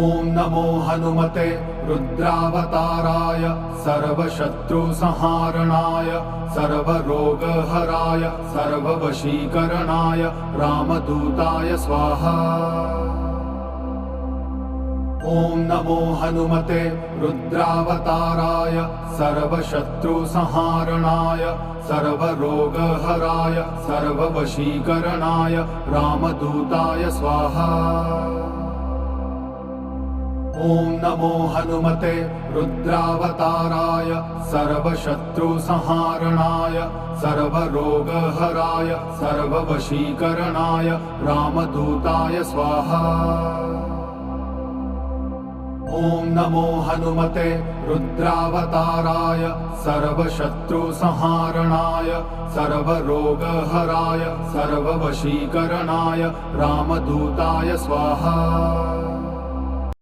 ॐ नमो हनुमते रुद्रावताराय सर्वशत्रुसंहारणाय सर्वरोगहराय सर्ववशीकरणाय रामदूताय स्वाहा। ॐ नमो हनुमते रुद्रावताराय सर्वशत्रुसंहारणाय सर्वरोगहराय सर्ववशीकरणाय रामदूताय स्वाहा। ॐ नमो हनुमते रुद्रावताराय सर्वशत्रुसंहारणाय सर्वरोगहराय सर्ववशीकरणाय रामदूताय स्वाहा। ॐ नमो हनुमते रुद्रावताराय सर्वशत्रुसंहारणाय सर्वरोगहराय सर्ववशीकरणाय रामदूताय स्वाहा।